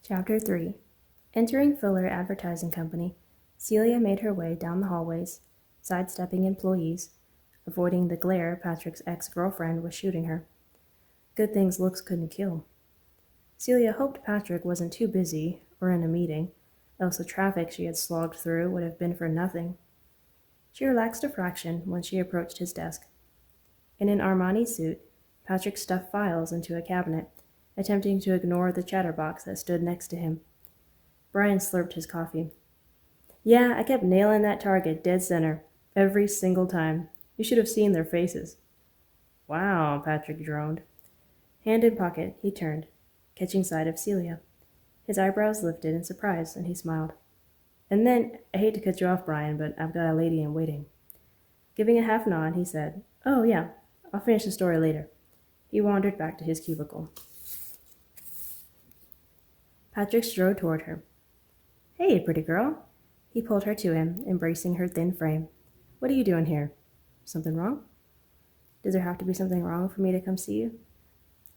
Chapter 3. Entering Fuller Advertising Company, Celia made her way down the hallways, sidestepping employees, avoiding the glare Patrick's ex-girlfriend was shooting her. Good things looks couldn't kill. Celia hoped Patrick wasn't too busy or in a meeting, else the traffic she had slogged through would have been for nothing. She relaxed a fraction when she approached his desk. In an Armani suit, Patrick stuffed files into a cabinet, attempting to ignore the chatterbox that stood next to him. Brian slurped his coffee. Yeah, I kept nailing that target dead center, every single time. You should have seen their faces. Wow, Patrick droned. Hand in pocket, he turned, catching sight of Celia. His eyebrows lifted in surprise, and he smiled. And then, I hate to cut you off, Brian, but I've got a lady in waiting. Giving a half nod, he said, Oh, yeah, I'll finish the story later. He wandered back to his cubicle. Patrick strode toward her. Hey, pretty girl. He pulled her to him, embracing her thin frame. What are you doing here? Something wrong? Does there have to be something wrong for me to come see you?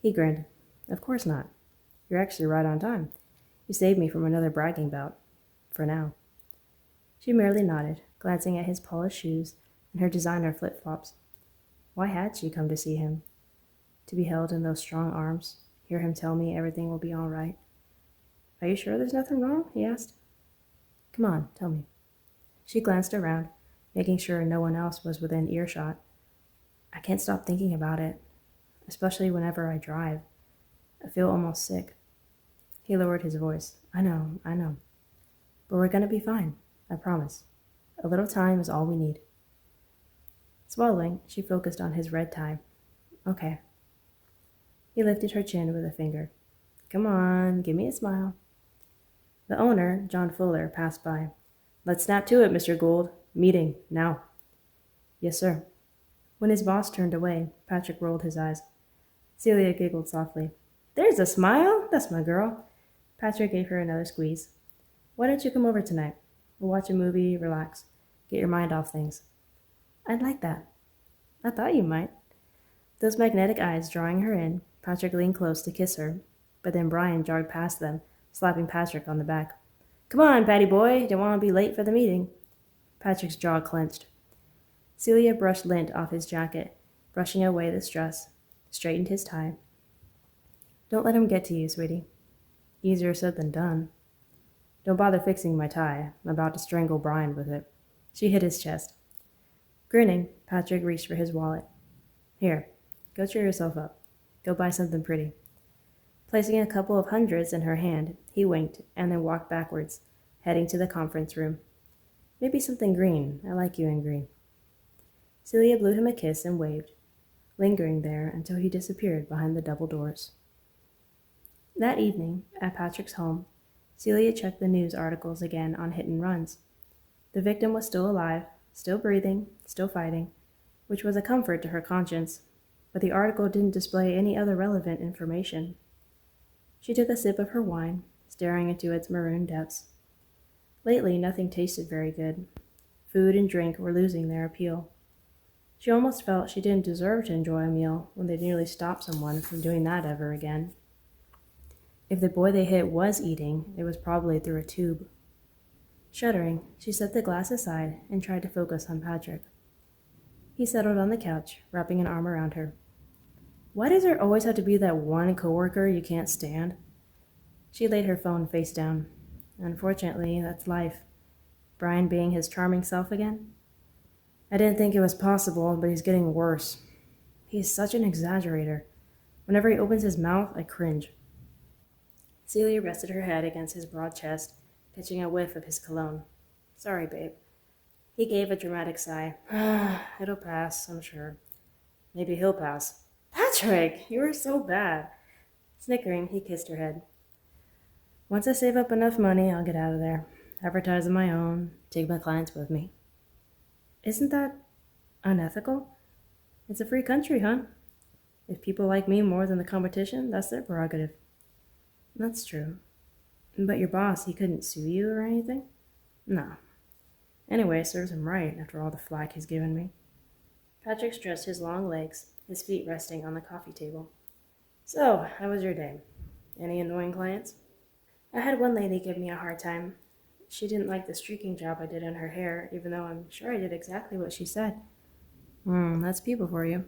He grinned. Of course not. You're actually right on time. You saved me from another bragging bout. For now. She merely nodded, glancing at his polished shoes and her designer flip-flops. Why had she come to see him? To be held in those strong arms, hear him tell me everything will be all right. Are you sure there's nothing wrong? He asked. Come on, tell me. She glanced around, making sure no one else was within earshot. I can't stop thinking about it, especially whenever I drive. I feel almost sick. He lowered his voice. I know. But we're gonna be fine, I promise. A little time is all we need. Swallowing, she focused on his red tie. Okay. He lifted her chin with a finger. Come on, give me a smile. The owner, John Fuller, passed by. Let's snap to it, Mr. Gould. Meeting, now. Yes, sir. When his boss turned away, Patrick rolled his eyes. Celia giggled softly. There's a smile. That's my girl. Patrick gave her another squeeze. Why don't you come over tonight? We'll watch a movie, relax, get your mind off things. I'd like that. I thought you might. Those magnetic eyes drawing her in, Patrick leaned close to kiss her, but then Brian jogged past them, slapping Patrick on the back. Come on, Patty boy, don't want to be late for the meeting. Patrick's jaw clenched. Celia brushed lint off his jacket, brushing away the stress, straightened his tie. Don't let him get to you, sweetie. Easier said than done. Don't bother fixing my tie. I'm about to strangle Brian with it. She hit his chest. Grinning, Patrick reached for his wallet. Here, go cheer yourself up. Go buy something pretty. Placing a couple of hundreds in her hand, he winked and then walked backwards, heading to the conference room. Maybe something green. I like you in green. Celia blew him a kiss and waved, lingering there until he disappeared behind the double doors. That evening, at Patrick's home, Celia checked the news articles again on hit and runs. The victim was still alive, still breathing, still fighting, which was a comfort to her conscience, but the article didn't display any other relevant information. She took a sip of her wine, staring into its maroon depths. Lately, nothing tasted very good. Food and drink were losing their appeal. She almost felt she didn't deserve to enjoy a meal when they nearly stopped someone from doing that ever again. If the boy they hit was eating, it was probably through a tube. Shuddering, she set the glass aside and tried to focus on Patrick. He settled on the couch, wrapping an arm around her. Why does there always have to be that one coworker you can't stand? She laid her phone face down. Unfortunately, that's life. Brian being his charming self again? I didn't think it was possible, but he's getting worse. He is such an exaggerator. Whenever he opens his mouth, I cringe. Celia rested her head against his broad chest, catching a whiff of his cologne. Sorry, babe. He gave a dramatic sigh. It'll pass, I'm sure. Maybe he'll pass. Patrick, you are so bad. Snickering, he kissed her head. Once I save up enough money, I'll get out of there. Advertise on my own, take my clients with me. Isn't that unethical? It's a free country, huh? If people like me more than the competition, that's their prerogative. That's true. But your boss, he couldn't sue you or anything? No. Anyway, it serves him right after all the flack he's given me. Patrick stretched his long legs, his feet resting on the coffee table. So, how was your day? Any annoying clients? I had one lady give me a hard time. She didn't like the streaking job I did on her hair, even though I'm sure I did exactly what she said. That's people for you.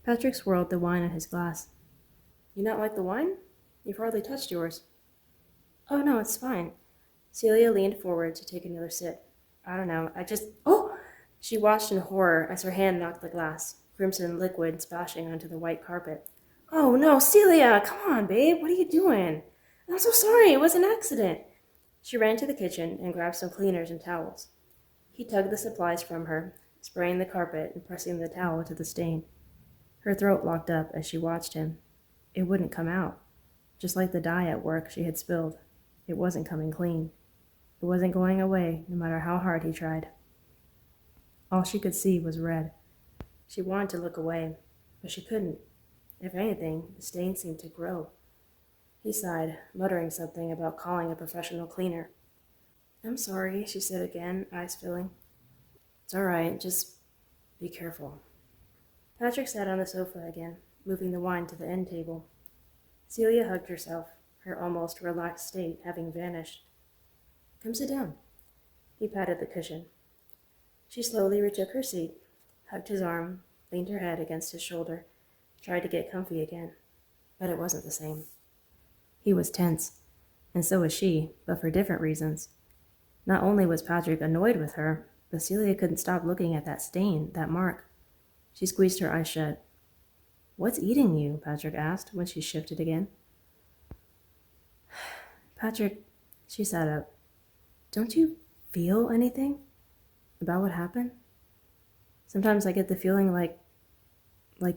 Patrick swirled the wine in his glass. You not like the wine? You've hardly touched yours. Oh, no, it's fine. Celia leaned forward to take another sip. I don't know, Oh! She watched in horror as her hand knocked the glass, crimson liquid splashing onto the white carpet. Oh, no, Celia! Come on, babe, what are you doing? I'm so sorry, it was an accident. She ran to the kitchen and grabbed some cleaners and towels. He tugged the supplies from her, spraying the carpet and pressing the towel to the stain. Her throat locked up as she watched him. It wouldn't come out. Just like the dye at work she had spilled. It wasn't coming clean. It wasn't going away, no matter how hard he tried. All she could see was red. She wanted to look away, but she couldn't. If anything, the stain seemed to grow. He sighed, muttering something about calling a professional cleaner. I'm sorry, she said again, eyes filling. It's all right, just be careful. Patrick sat on the sofa again, moving the wine to the end table. Celia hugged herself, her almost relaxed state having vanished. Come sit down. He patted the cushion. She slowly retook her seat, hugged his arm, leaned her head against his shoulder, tried to get comfy again. But it wasn't the same. He was tense, and so was she, but for different reasons. Not only was Patrick annoyed with her, but Celia couldn't stop looking at that stain, that mark. She squeezed her eyes shut. What's eating you? Patrick asked when she shifted again. Patrick, she sat up. Don't you feel anything about what happened? Sometimes I get the feeling like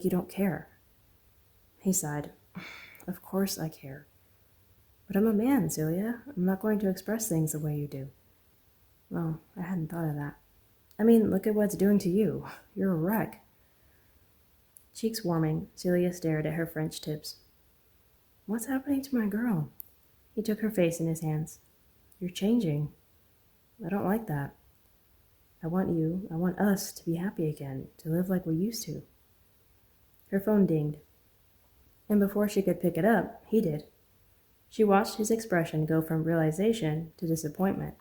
you don't care. He sighed. Of course I care. But I'm a man, Celia. I'm not going to express things the way you do. Well, I hadn't thought of that. I mean, look at what it's doing to you. You're a wreck. Cheeks warming, Celia stared at her French tips. What's happening to my girl? He took her face in his hands. You're changing. I don't like that. I want us to be happy again, to live like we used to. Her phone dinged, and before she could pick it up, he did. She watched his expression go from realization to disappointment.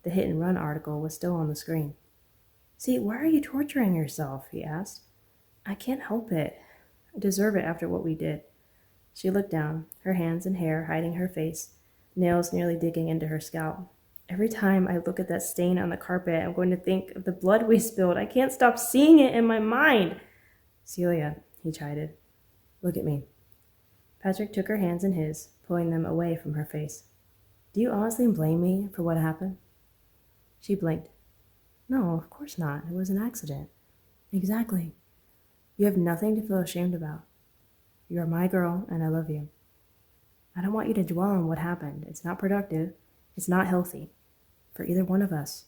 The hit-and-run article was still on the screen. See, why are you torturing yourself? He asked. I can't help it. I deserve it after what we did. She looked down, her hands and hair hiding her face, nails nearly digging into her scalp. Every time I look at that stain on the carpet, I'm going to think of the blood we spilled. I can't stop seeing it in my mind. Celia, he chided. Look at me. Patrick took her hands in his, pulling them away from her face. Do you honestly blame me for what happened? She blinked. No, of course not. It was an accident. Exactly. You have nothing to feel ashamed about. You are my girl, and I love you. I don't want you to dwell on what happened. It's not productive. It's not healthy for either one of us.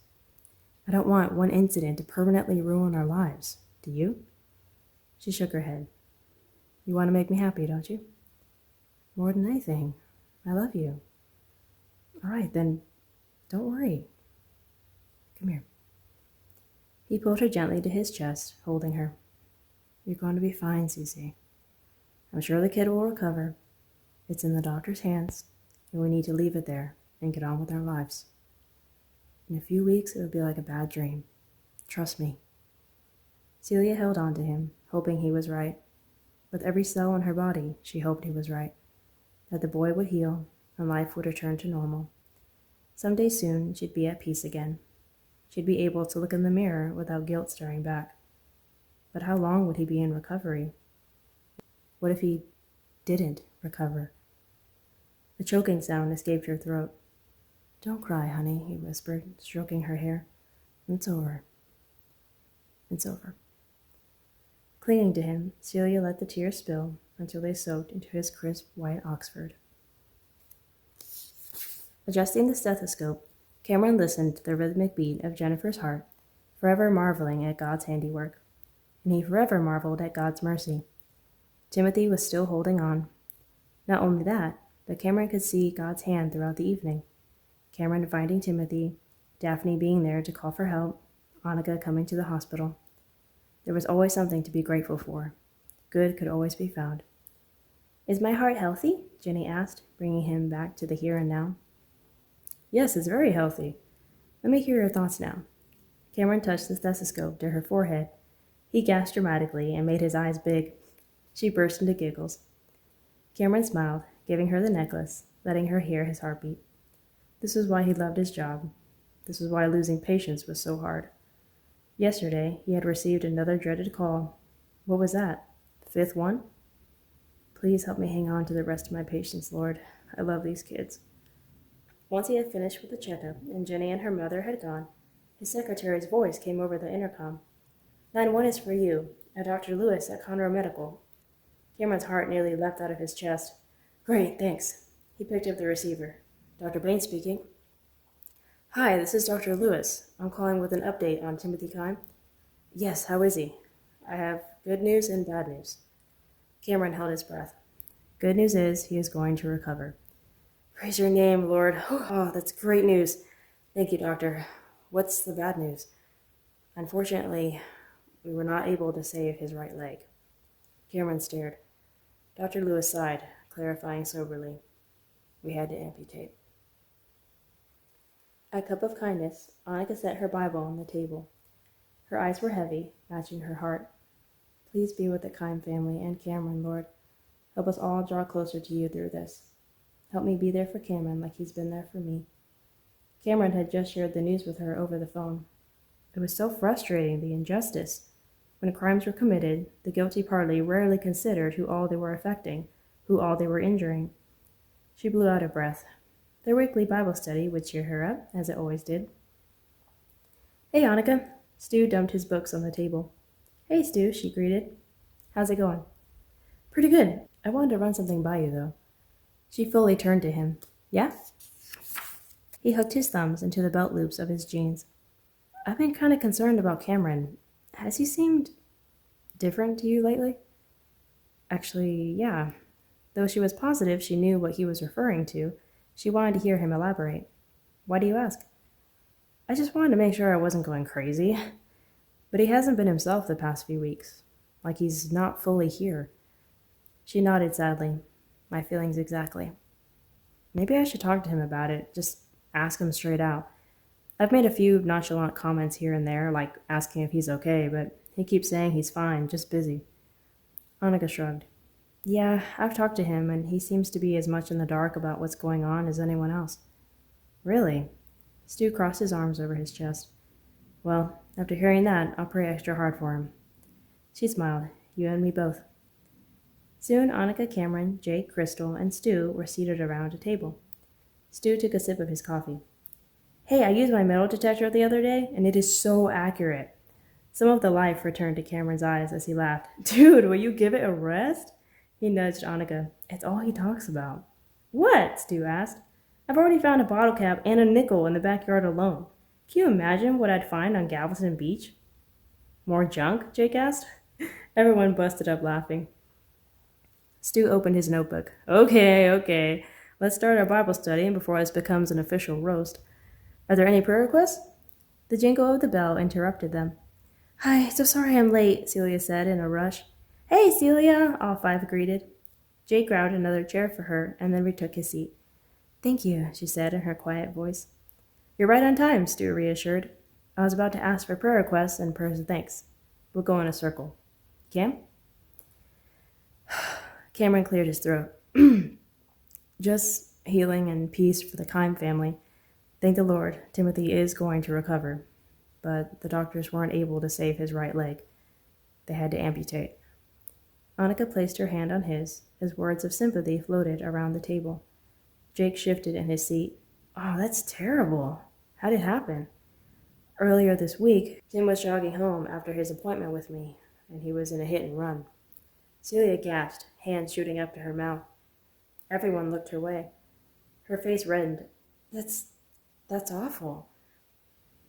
I don't want one incident to permanently ruin our lives. Do you? She shook her head. You want to make me happy, don't you? More than anything. I love you. All right, then don't worry. Come here. He pulled her gently to his chest, holding her. You're going to be fine, Cece. I'm sure the kid will recover. It's in the doctor's hands, and we need to leave it there and get on with our lives. In a few weeks, it will be like a bad dream. Trust me. Celia held on to him, hoping he was right. With every cell in her body, she hoped he was right. That the boy would heal, and life would return to normal. Someday soon, she'd be at peace again. She'd be able to look in the mirror without guilt staring back. But how long would he be in recovery? What if he didn't recover? A choking sound escaped her throat. Don't cry, honey, he whispered, stroking her hair. It's over. It's over. Clinging to him, Celia let the tears spill until they soaked into his crisp white Oxford. Adjusting the stethoscope, Cameron listened to the rhythmic beat of Jennifer's heart, forever marveling at God's handiwork. And he forever marveled at God's mercy. Timothy was still holding on. Not only that, but Cameron could see God's hand throughout the evening. Cameron finding Timothy, Daphne being there to call for help, Annika coming to the hospital. There was always something to be grateful for. Good could always be found. Is my heart healthy? Jenny asked, bringing him back to the here and now. Yes, it's very healthy. Let me hear your thoughts now. Cameron touched the stethoscope to her forehead. He gasped dramatically and made his eyes big. She burst into giggles. Cameron smiled, giving her the necklace, letting her hear his heartbeat. This was why he loved his job. This was why losing patience was so hard. Yesterday, he had received another dreaded call. What was that? The fifth one? Please help me hang on to the rest of my patience, Lord. I love these kids. Once he had finished with the checkup and Jenny and her mother had gone, his secretary's voice came over the intercom. Line 1 is for you, Dr. Lewis at Conroe Medical. Cameron's heart nearly leapt out of his chest. Great, thanks. He picked up the receiver. Dr. Bain speaking. Hi, this is Dr. Lewis. I'm calling with an update on Timothy Kime. Yes, how is he? I have good news and bad news. Cameron held his breath. Good news is he is going to recover. Praise your name, Lord. Oh, that's great news. Thank you, Doctor. What's the bad news? Unfortunately, we were not able to save his right leg. Cameron stared. Dr. Lewis sighed, clarifying soberly. We had to amputate. A cup of kindness, Annika set her Bible on the table. Her eyes were heavy, matching her heart. Please be with the Kime family and Cameron, Lord. Help us all draw closer to you through this. Help me be there for Cameron like he's been there for me. Cameron had just shared the news with her over the phone. It was so frustrating, the injustice. When crimes were committed, the guilty party rarely considered who all they were affecting, who all they were injuring. She blew out a breath. Their weekly Bible study would cheer her up, as it always did. Hey, Annika. Stu dumped his books on the table. Hey, Stu, she greeted. How's it going? Pretty good. I wanted to run something by you, though. She fully turned to him. Yeah? He hooked his thumbs into the belt loops of his jeans. I've been kind of concerned about Cameron. Has he seemed different to you lately? Actually, yeah. Though she was positive she knew what he was referring to, she wanted to hear him elaborate. Why do you ask? I just wanted to make sure I wasn't going crazy. But he hasn't been himself the past few weeks. Like he's not fully here. She nodded sadly. My feelings exactly. Maybe I should talk to him about it. Just ask him straight out. I've made a few nonchalant comments here and there, like asking if he's okay, but he keeps saying he's fine, just busy. Annika shrugged. Yeah, I've talked to him, and he seems to be as much in the dark about what's going on as anyone else. Really? Stu crossed his arms over his chest. Well, after hearing that, I'll pray extra hard for him. She smiled. You and me both. Soon Annika, Cameron, Jake, Crystal, and Stu were seated around a table. Stu took a sip of his coffee. Hey, I used my metal detector the other day, and it is so accurate. Some of the life returned to Cameron's eyes as he laughed. Dude, will you give it a rest? He nudged Annika. It's all he talks about. What? Stu asked. I've already found a bottle cap and a nickel in the backyard alone. Can you imagine what I'd find on Galveston Beach? More junk? Jake asked. Everyone busted up laughing. Stu opened his notebook. Okay. Let's start our Bible study before this becomes an official roast. Are there any prayer requests? The jingle of the bell interrupted them. Hi, so sorry I'm late, Celia said in a rush. Hey, Celia, all five greeted. Jake grabbed another chair for her and then retook his seat. Thank you, she said in her quiet voice. You're right on time, Stu reassured. I was about to ask for prayer requests and prayers of thanks. We'll go in a circle. Cam? Cameron cleared his throat. Just healing and peace for the Kime family. Thank the Lord, Timothy is going to recover. But the doctors weren't able to save his right leg. They had to amputate. Annika placed her hand on his as words of sympathy floated around the table. Jake shifted in his seat. Oh, that's terrible. How'd it happen? Earlier this week, Tim was jogging home after his appointment with me, and he was in a hit and run. Celia gasped, hands shooting up to her mouth. Everyone looked her way. Her face reddened. That's awful.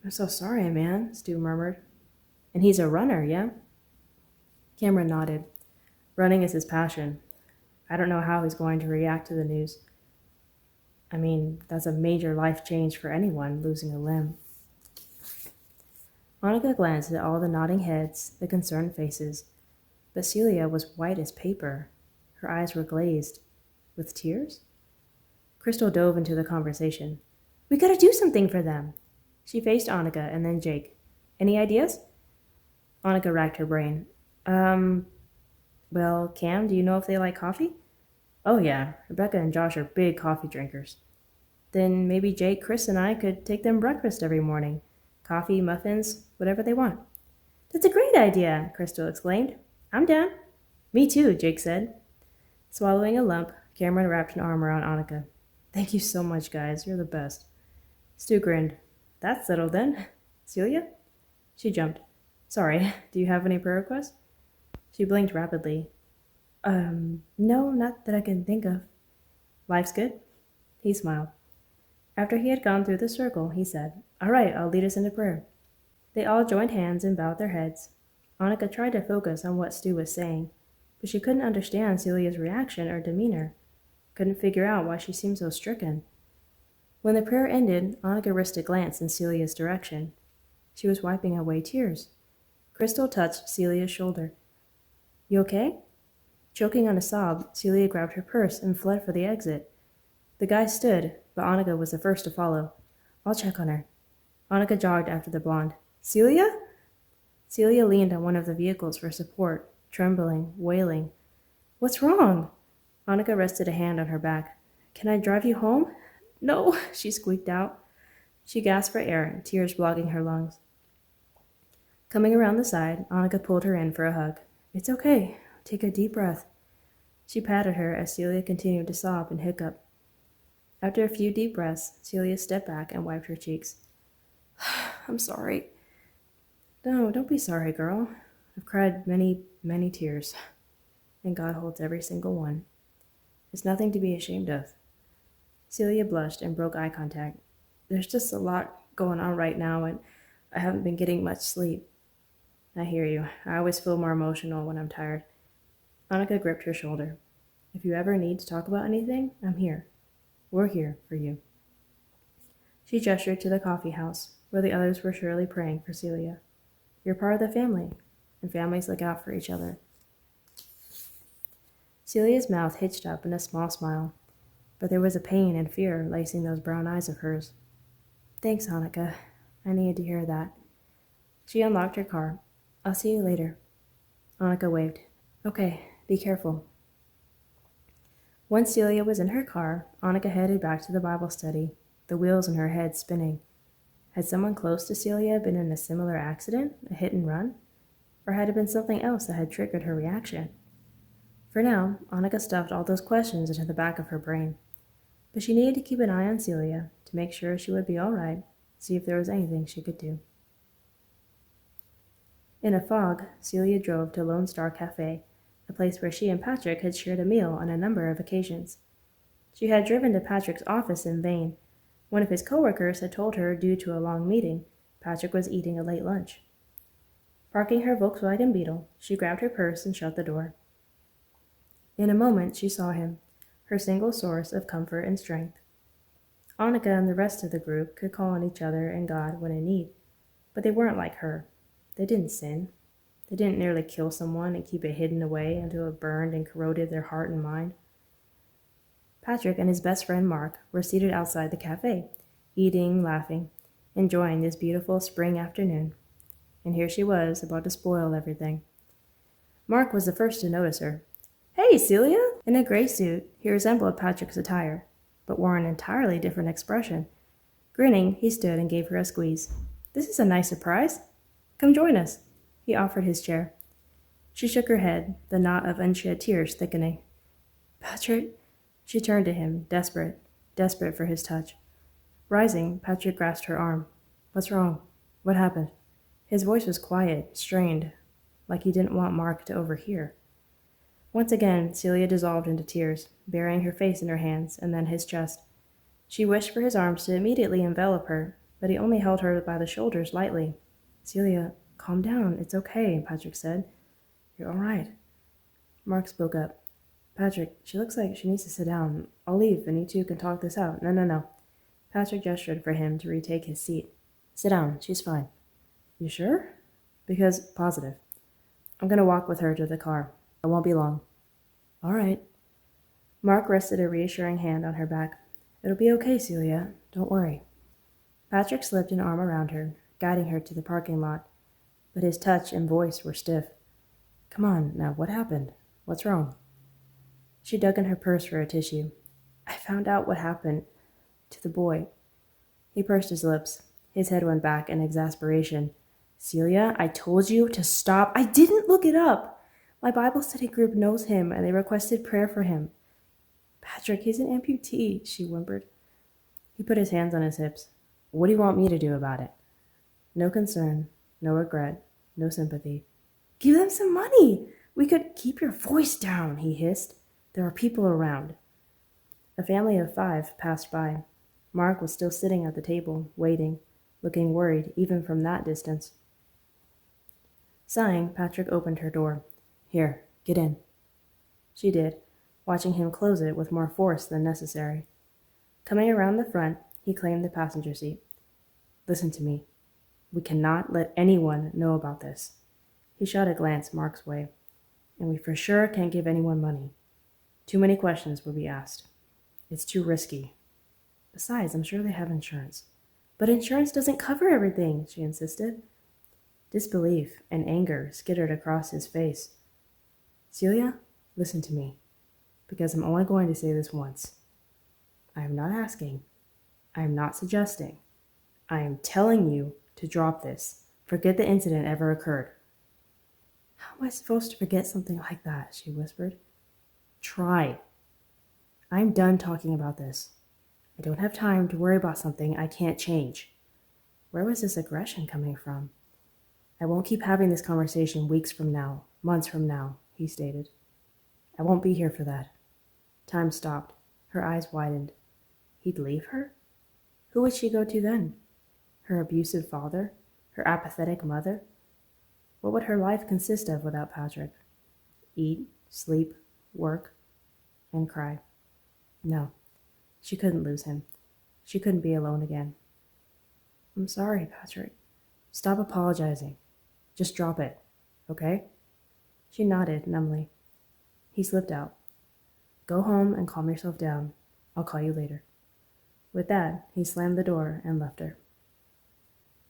I'm so sorry, man, Stu murmured. And he's a runner, yeah? Cameron nodded. Running is his passion. I don't know how he's going to react to the news. I mean, that's a major life change for anyone, losing a limb. Annika glanced at all the nodding heads, the concerned faces, but Celia was white as paper. Her eyes were glazed. With tears? Crystal dove into the conversation. We gotta do something for them. She faced Annika and then Jake. Any ideas? Annika racked her brain. Well, Cam, do you know if they like coffee? Oh, yeah. Rebecca and Josh are big coffee drinkers. Then maybe Jake, Chris, and I could take them breakfast every morning. Coffee, muffins, whatever they want. That's a great idea, Crystal exclaimed. I'm down. Me too, Jake said. Swallowing a lump, Cameron wrapped an arm around Annika. Thank you so much, guys. You're the best. Stu grinned. That's settled then. Celia? She jumped. Sorry, do you have any prayer requests? She blinked rapidly. No, not that I can think of. Life's good? He smiled. After he had gone through the circle, he said, All right, I'll lead us into prayer. They all joined hands and bowed their heads. Annika tried to focus on what Stu was saying, but she couldn't understand Celia's reaction or demeanor. Couldn't figure out why she seemed so stricken. When the prayer ended, Annika risked a glance in Celia's direction. She was wiping away tears. Crystal touched Celia's shoulder. You okay? Choking on a sob, Celia grabbed her purse and fled for the exit. The guy stood, but Annika was the first to follow. I'll check on her. Annika jogged after the blonde. Celia? Celia leaned on one of the vehicles for support, trembling, wailing. What's wrong? Annika rested a hand on her back. Can I drive you home? No, she squeaked out. She gasped for air, tears blocking her lungs. Coming around the side, Annika pulled her in for a hug. It's okay. Take a deep breath. She patted her as Celia continued to sob and hiccup. After a few deep breaths, Celia stepped back and wiped her cheeks. I'm sorry. No, don't be sorry, girl. I've cried many, many tears, and God holds every single one. It's nothing to be ashamed of. Celia blushed and broke eye contact. There's just a lot going on right now, and I haven't been getting much sleep. I hear you. I always feel more emotional when I'm tired. Annika gripped her shoulder. If you ever need to talk about anything, I'm here. We're here for you. She gestured to the coffee house, where the others were surely praying for Celia. You're part of the family, and families look out for each other. Celia's mouth hitched up in a small smile, but there was a pain and fear lacing those brown eyes of hers. Thanks, Annika. I needed to hear that. She unlocked her car. I'll see you later. Annika waved. Okay, be careful. Once Celia was in her car, Annika headed back to the Bible study, the wheels in her head spinning. Had someone close to Celia been in a similar accident, a hit and run? Or had it been something else that had triggered her reaction? For now, Annika stuffed all those questions into the back of her brain. But she needed to keep an eye on Celia to make sure she would be all right, see if there was anything she could do. In a fog, Celia drove to Lone Star Cafe, a place where she and Patrick had shared a meal on a number of occasions. She had driven to Patrick's office in vain. One of his coworkers had told her, due to a long meeting, Patrick was eating a late lunch. Parking her Volkswagen Beetle, she grabbed her purse and shut the door. In a moment, she saw him, her single source of comfort and strength. Annika and the rest of the group could call on each other and God when in need, but they weren't like her. They didn't sin. They didn't nearly kill someone and keep it hidden away until it burned and corroded their heart and mind. Patrick and his best friend Mark were seated outside the cafe, eating, laughing, enjoying this beautiful spring afternoon. And here she was, about to spoil everything. Mark was the first to notice her. Hey, Celia! In a gray suit, he resembled Patrick's attire, but wore an entirely different expression. Grinning, he stood and gave her a squeeze. This is a nice surprise. Come join us. He offered his chair. She shook her head, the knot of unshed tears thickening. Patrick? She turned to him, desperate for his touch. Rising, Patrick grasped her arm. What's wrong? What happened? His voice was quiet, strained, like he didn't want Mark to overhear. Once again, Celia dissolved into tears, burying her face in her hands and then his chest. She wished for his arms to immediately envelop her, but he only held her by the shoulders lightly. Celia, calm down. It's okay, Patrick said. You're all right. Mark spoke up. Patrick, she looks like she needs to sit down. I'll leave and you two can talk this out. No. Patrick gestured for him to retake his seat. Sit down. She's fine. You sure? Because positive. I'm going to walk with her to the car. I won't be long. All right. Mark rested a reassuring hand on her back. It'll be okay, Celia. Don't worry. Patrick slipped an arm around her, guiding her to the parking lot, but his touch and voice were stiff. Come on, now, what happened? What's wrong? She dug in her purse for a tissue. I found out what happened to the boy. He pursed his lips. His head went back in exasperation. Celia, I told you to stop. I didn't look it up. My Bible study group knows him, and they requested prayer for him. Patrick, he's an amputee, she whimpered. He put his hands on his hips. What do you want me to do about it? No concern, no regret, no sympathy. Give them some money. We could keep your voice down, he hissed. There are people around. A family of 5 passed by. Mark was still sitting at the table, waiting, looking worried even from that distance. Sighing, Patrick opened her door. Here, get in. She did, watching him close it with more force than necessary. Coming around the front, he claimed the passenger seat. Listen to me. We cannot let anyone know about this. He shot a glance Mark's way. And we for sure can't give anyone money. Too many questions will be asked. It's too risky. Besides, I'm sure they have insurance. But insurance doesn't cover everything, she insisted. Disbelief and anger skittered across his face. Celia, listen to me, because I'm only going to say this once. I am not asking. I am not suggesting. I am telling you to drop this. Forget the incident ever occurred. How am I supposed to forget something like that? She whispered. Try. I'm done talking about this. I don't have time to worry about something I can't change. Where was this aggression coming from? I won't keep having this conversation weeks from now, months from now, he stated. I won't be here for that. Time stopped. Her eyes widened. He'd leave her? Who would she go to then? Her abusive father? Her apathetic mother? What would her life consist of without Patrick? Eat, sleep, work, and cry. No, she couldn't lose him. She couldn't be alone again. I'm sorry, Patrick. Stop apologizing. Just drop it, okay? She nodded numbly. He slipped out. Go home and calm yourself down. I'll call you later. With that, he slammed the door and left her.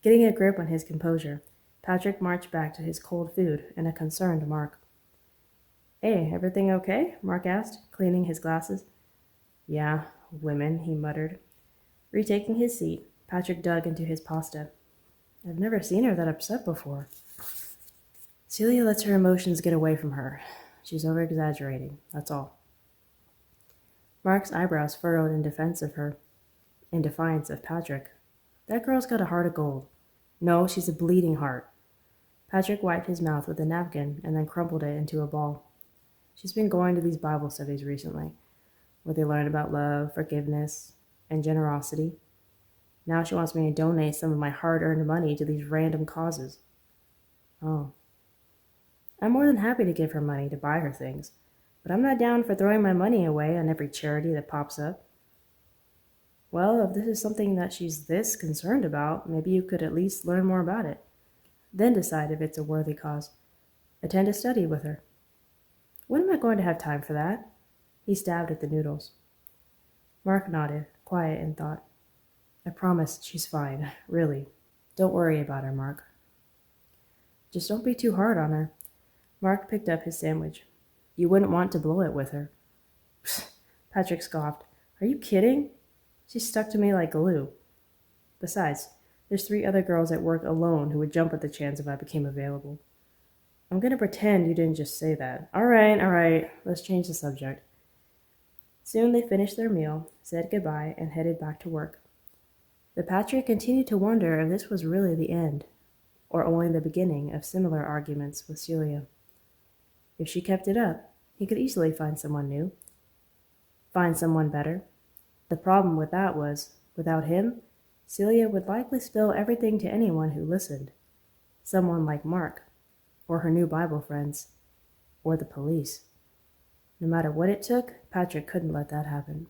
Getting a grip on his composure, Patrick marched back to his cold food and a concerned Mark. Hey, everything okay? Mark asked, cleaning his glasses. Yeah, women, he muttered. Retaking his seat, Patrick dug into his pasta. I've never seen her that upset before. Celia lets her emotions get away from her. She's over-exaggerating, that's all. Mark's eyebrows furrowed in defense of her, in defiance of Patrick. That girl's got a heart of gold. No, she's a bleeding heart. Patrick wiped his mouth with a napkin and then crumpled it into a ball. She's been going to these Bible studies recently, where they learn about love, forgiveness, and generosity. Now she wants me to donate some of my hard-earned money to these random causes. Oh. I'm more than happy to give her money to buy her things, but I'm not down for throwing my money away on every charity that pops up. Well, if this is something that she's this concerned about, maybe you could at least learn more about it. Then decide if it's a worthy cause. Attend a study with her. When am I going to have time for that? He stabbed at the noodles. Mark nodded, quiet in thought. I promise she's fine, really. Don't worry about her, Mark. Just don't be too hard on her. Mark picked up his sandwich. You wouldn't want to blow it with her. Patrick scoffed. Are you kidding? She stuck to me like glue. Besides, there's 3 other girls at work alone who would jump at the chance if I became available. I'm going to pretend you didn't just say that. All right, let's change the subject. Soon they finished their meal, said goodbye, and headed back to work. But Patrick continued to wonder if this was really the end, or only the beginning of similar arguments with Celia. If she kept it up, he could easily find someone new. Find someone better. The problem with that was, without him, Celia would likely spill everything to anyone who listened. Someone like Mark, or her new Bible friends, or the police. No matter what it took, Patrick couldn't let that happen.